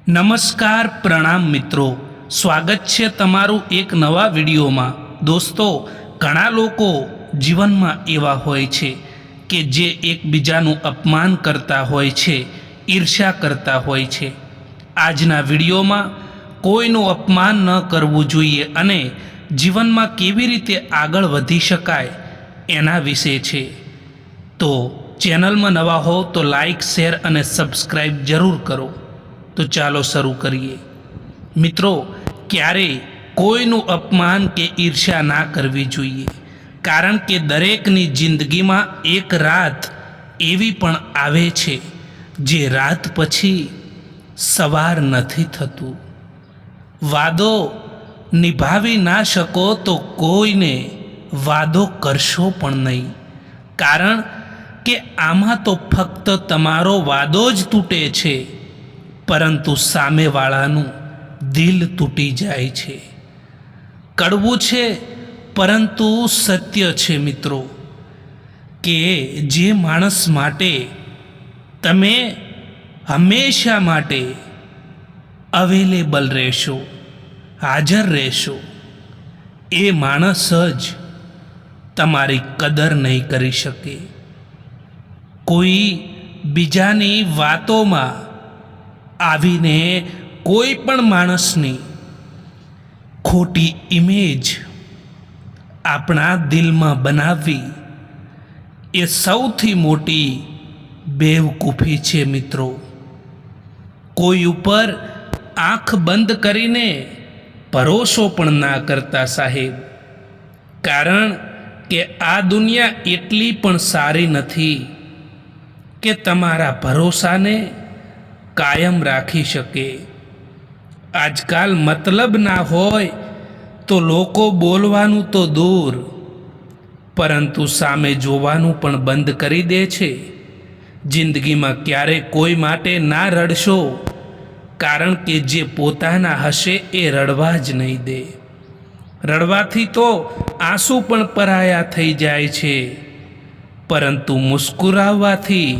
નમસ્કાર પ્રણામ મિત્રો, સ્વાગત છે તમારું એક નવા વિડીયોમાં। દોસ્તો, ઘણા લોકો જીવનમાં એવા હોય છે કે જે એકબીજાનું અપમાન કરતા હોય છે, ઈર્ષ્યા કરતા હોય છે। આજના વિડીયોમાં કોઈનું અપમાન ન કરવું જોઈએ અને જીવનમાં કેવી રીતે આગળ વધી શકાય એના વિશે છે। તો ચેનલમાં નવા હો તો લાઈક, શેર અને સબસ્ક્રાઈબ જરૂર કરો। તો ચાલો શરૂ કરીએ। મિત્રો, ક્યારેય કોઈનું અપમાન કે ઈર્ષ્યા ના કરવી જોઈએ, કારણ કે દરેકની જિંદગીમાં એક રાત એવી પણ આવે છે જે રાત પછી સવાર નથી થતું। વાદો નિભાવી ના શકો તો કોઈને વાદો કરશો પણ નહીં, કારણ કે આમાં તો ફક્ત તમારો વાદો જ તૂટે છે, પરંતુ સામેવાળાનું દિલ તૂટી જાય છે। કડવું છે પરંતુ સત્ય છે મિત્રો, કે જે માણસ માટે તમે હંમેશા માટે અવેલેબલ રહેશો, હાજર રહેશો, એ માણસ જ તમારી કદર નહીં કરી શકે। કોઈ બીજાની વાતોમાં આવીને કોઈ પણ માણસની ખોટી ઇમેજ આપણા દિલમાં બનાવવી એ સૌથી મોટી બેવકૂફી છે મિત્રો। કોઈ ઉપર આંખ બંધ કરીને ભરોસો પણ ના કરતા સાહેબ, કારણ કે આ દુનિયા એટલી પણ સારી નથી કે તમારા ભરોસાને કાયમ રાખી શકે। આજકાલ મતલબ ના હોય તો લોકો બોલવાનું તો દૂર, પરંતુ સામે જોવાનું પણ બંધ કરી દે છે। જિંદગીમાં ક્યારેય કોઈ માટે ના રડશો, કારણ કે જે પોતાના હશે એ રડવા જ નહીં દે। રડવાથી તો આંસુ પણ પરાયા થઈ જાય છે, પરંતુ મુસ્કુરાવવાથી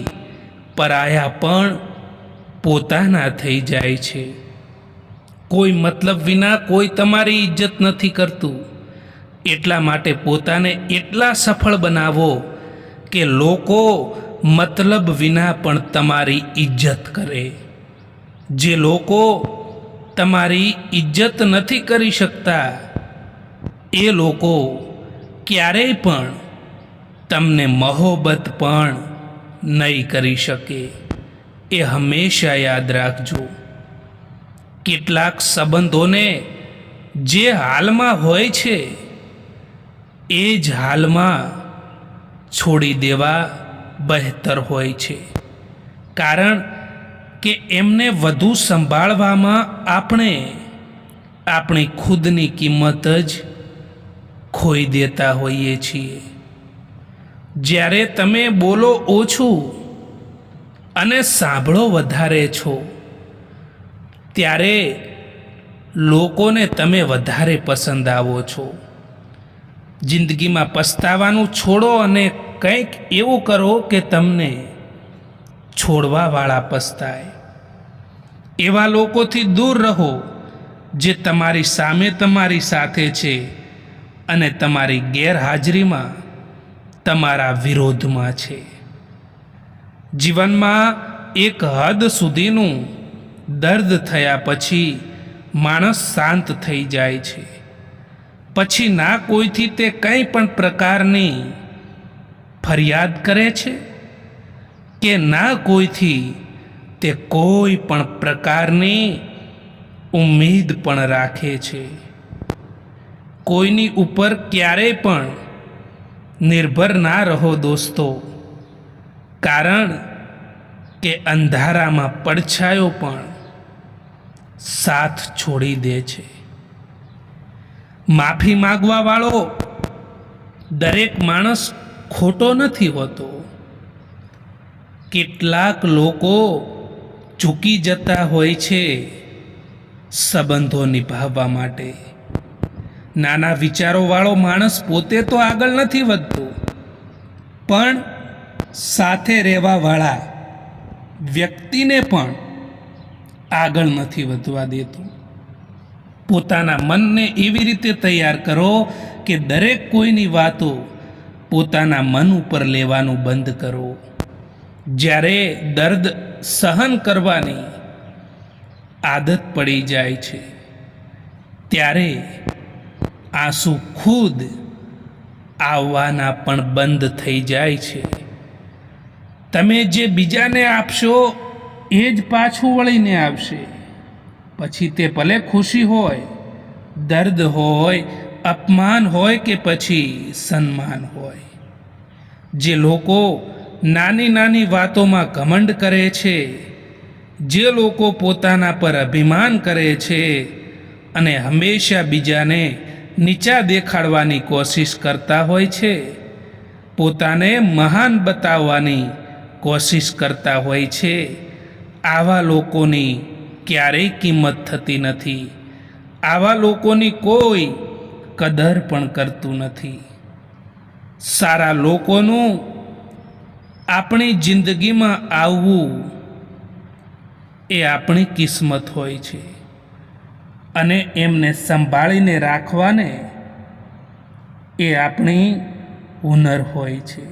પરાયા પણ પોતાના થઈ જાય છે। કોઈ મતલબ વિના કોઈ તમારી ઇજ્જત નથી કરતું, એટલા માટે પોતાને એટલા સફળ બનાવો કે લોકો મતલબ વિના પણ તમારી ઇજ્જત કરે। જે લોકો તમારી ઇજ્જત નથી કરી શકતા, એ લોકો ક્યારેય પણ તમને મહોબ્બત પણ નહીં કરી શકે। એ હંમેશા યાદ રાખજો। કેટલાક સંબંધોને જે હાલમાં હોય છે એ જ હાલમાં છોડી દેવા બહેતર હોય છે, કારણ કે એમને વધુ સંભાળવામાં આપણે આપણી ખુદની કિંમત જ ખોઈ દેતા હોઈએ છીએ। જ્યારે તમે બોલો ઓછું અને સાંભળો વધારે છો, ત્યારે લોકોને તમે વધારે પસંદ આવો છો। જિંદગીમાં પસ્તાવાનું છોડો અને કંઈક એવું કરો કે તમને છોડવાવાળા પસ્તાય। એવા લોકોથી દૂર રહો જે તમારી સામે તમારી સાથે છે અને તમારી ગેરહાજરીમાં તમારા વિરોધમાં છે। જીવનમાં એક હદ સુધીનું દર્દ થયા પછી માણસ શાંત થઈ જાય છે। પછી ના કોઈથી તે કંઈ પણ પ્રકારની ફરિયાદ કરે છે, કે ના કોઈથી તે કોઈ પણ પ્રકારની ઉમ્મીદ પણ રાખે છે। કોઈની ઉપર ક્યારેય પણ નિર્ભર ના રહો દોસ્તો, કારણ કે અંધારામાં પડછાયો પણ સાથ છોડી દે છે। માફી માંગવા વાળો દરેક માણસ ખોટો નથી હોતો। કેટલાક લોકો ચૂકી જતા હોય છે સંબંધો નિભાવવા માટે। નાના વિચારોવાળો માણસ પોતે તો આગળ નથી વધતો, પણ સાથે રહેવાવાળા વ્યક્તિને પણ આગળ નથી વધવા દેતું. પોતાના મનને એવી રીતે તૈયાર કરો કે દરેક કોઈની વાતો પોતાના મન ઉપર લેવાનું બંધ કરો. જ્યારે દર્દ સહન કરવાની આદત પડી જાય છે ત્યારે આંસુ ખુદ આવવાના પણ બંધ થઈ જાય છે. તમે જે બીજાને આપશો એ જ પાછું વળીને આવશે. પછી તે ભલે ખુશી હોય, દર્દ હોય, અપમાન હોય કે પછી સન્માન હોય. જે લોકો નાની નાની વાતોમાં ઘમંડ કરે છે, જે લોકો પોતાના પર અભિમાન કરે છે અને હંમેશા બીજાને નીચા દેખાડવાની કોશિશ કરતા હોય છે, પોતાને મહાન બતાવવાની કોશિશ કરતા હોય છે, આવા લોકોની ક્યારેય કિંમત થતી નથી. આવા લોકોની કોઈ કદર પણ કરતું નથી. સારા લોકોનું આપણી જિંદગીમાં આવવું એ આપણી કિસ્મત હોય છે અને એમને સંભાળીને રાખવાને એ આપણી હુનર હોય છે.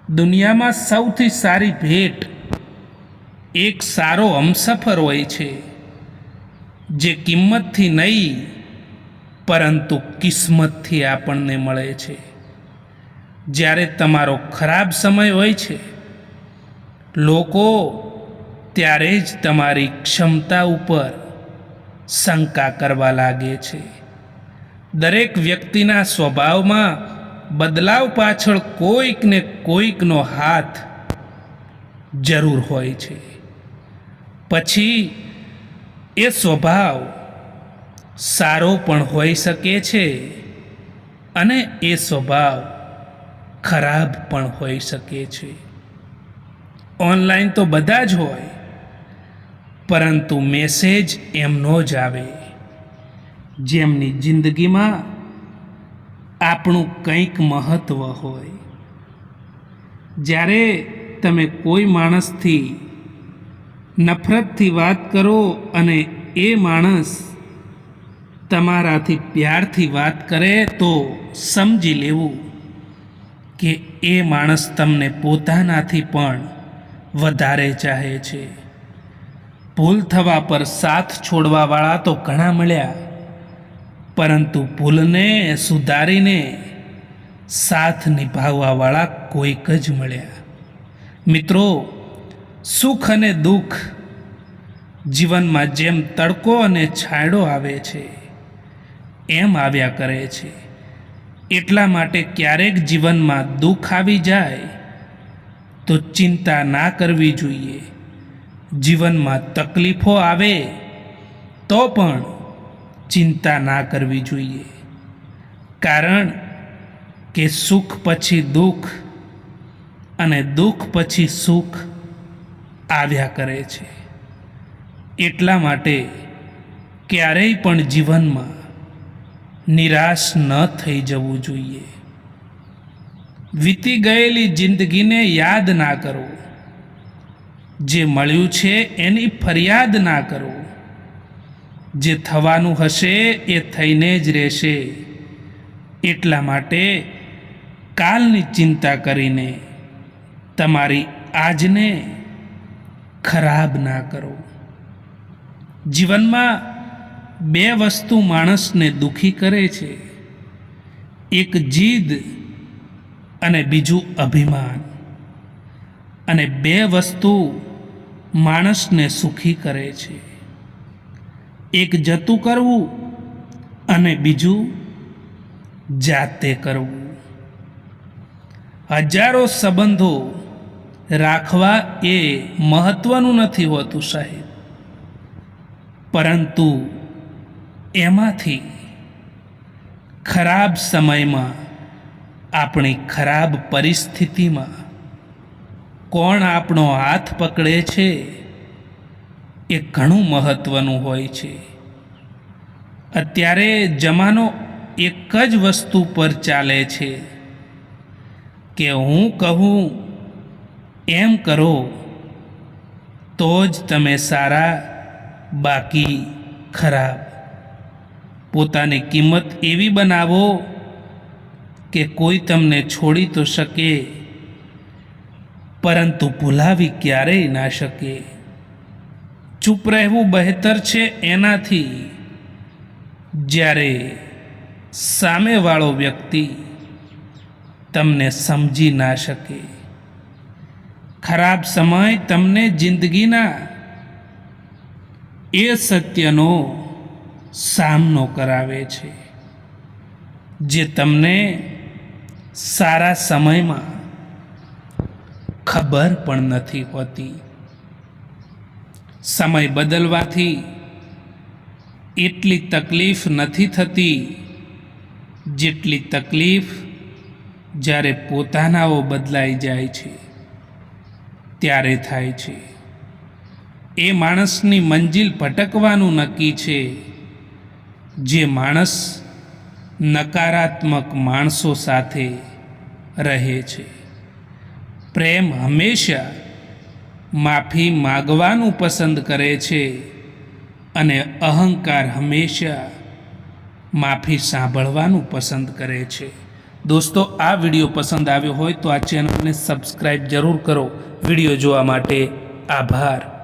દુનિયામાં સૌથી સારી ભેટ એક સારો હમસફર હોય છે, જે કિંમતથી નહીં પરંતુ કિસ્મતથી આપણને મળે છે. જ્યારે તમારો ખરાબ સમય હોય છે, લોકો ત્યારે જ તમારી ક્ષમતા ઉપર શંકા કરવા લાગે છે. દરેક વ્યક્તિના સ્વભાવમાં બદલાવ પાછળ કોઈક ને કોઈકનો હાથ જરૂર હોય છે. પછી એ સ્વભાવ સારો પણ હોઈ શકે છે અને એ સ્વભાવ ખરાબ પણ હોઈ શકે છે. ઓનલાઈન તો બધા જ હોય, પરંતુ મેસેજ એમનો જ આવે જેમની જિંદગીમાં આપણું કંઈક મહત્ત્વ હોય. જ્યારે તમે કોઈ માણસથી નફરતથી વાત કરો અને એ માણસ તમારાથી પ્યારથી વાત કરે તો સમજી લેવું કે એ માણસ તમને પોતાનાથી પણ વધારે ચાહે છે. ભૂલ થવા પર સાથ છોડવાવાળા તો ઘણા મળ્યા, પરંતુ ભૂલને સુધારીને સાથ નિભાવવાવાળા કોઈક જ મળ્યા. મિત્રો, સુખ અને દુઃખ જીવનમાં જેમ તડકો અને છાંયડો આવે છે એમ આવ્યા કરે છે. એટલા માટે ક્યારેક જીવનમાં દુઃખ આવી જાય તો ચિંતા ના કરવી જોઈએ. જીવનમાં તકલીફો આવે તો પણ ચિંતા ના કરવી જોઈએ, કારણ કે સુખ પછી દુઃખ અને દુઃખ પછી સુખ આવ્યા કરે છે. એટલા માટે ક્યારેય પણ જીવનમાં નિરાશ ન થઈ જવું જોઈએ. વીતી ગયેલી જિંદગીને યાદ ના કરો. જે મળ્યું છે એની ફરિયાદ ના કરો. જે થવાનું હશે એ થઈને જ રહેશે. એટલા માટે કાલની ચિંતા કરીને તમારી આજને ખરાબ ના કરો. જીવનમાં બે વસ્તુ માણસને દુઃખી કરે છે, એક જીદ અને બીજું અભિમાન. અને બે વસ્તુ માણસને સુખી કરે છે, એક જતું કરવું અને બીજું જાતે કરવું. હજારો સંબંધો રાખવા એ મહત્વનું નથી હોતું સાહેબ, પરંતુ એમાંથી ખરાબ સમયમાં, આપણી ખરાબ પરિસ્થિતિમાં કોણ આપણો હાથ પકડે છે એ ઘણું મહત્વનું હોય છે. અત્યારે જમાનો એક જ વસ્તુ પર ચાલે છે કે હું કહું એમ કરો તો જ તમે સારા, બાકી ખરાબ. પોતાની કિંમત એવી બનાવો કે કોઈ તમને છોડી તો શકે, પરંતુ ભૂલાવી ક્યારેય ના શકે. ચૂપ રહેવું બહેતર છે એનાથી, જ્યારે સામેવાળો વ્યક્તિ તમને સમજી ના શકે. ખરાબ સમય તમને જિંદગીના એ સત્યનો સામનો કરાવે છે જે તમને સારા સમયમાં ખબર પણ નથી હોતી. સમય બદલવાથી એટલી તકલીફ નથી થતી જેટલી તકલીફ જ્યારે પોતાનાઓ બદલાઈ જાય છે ત્યારે થાય છે. એ માણસની મંજિલ ભટકવાનું નક્કી છે જે માણસ નકારાત્મક માણસો સાથે રહે છે. પ્રેમ હંમેશા માફી માગવાનું પસંદ કરે છે અને અહંકાર હંમેશા માફી સાંભળવાનું પસંદ કરે છે. દોસ્તો, આ વિડીયો પસંદ આવ્યો હોય તો આ ચેનલને સબસ્ક્રાઈબ જરૂર કરો. વિડીયો જોવા માટે આભાર.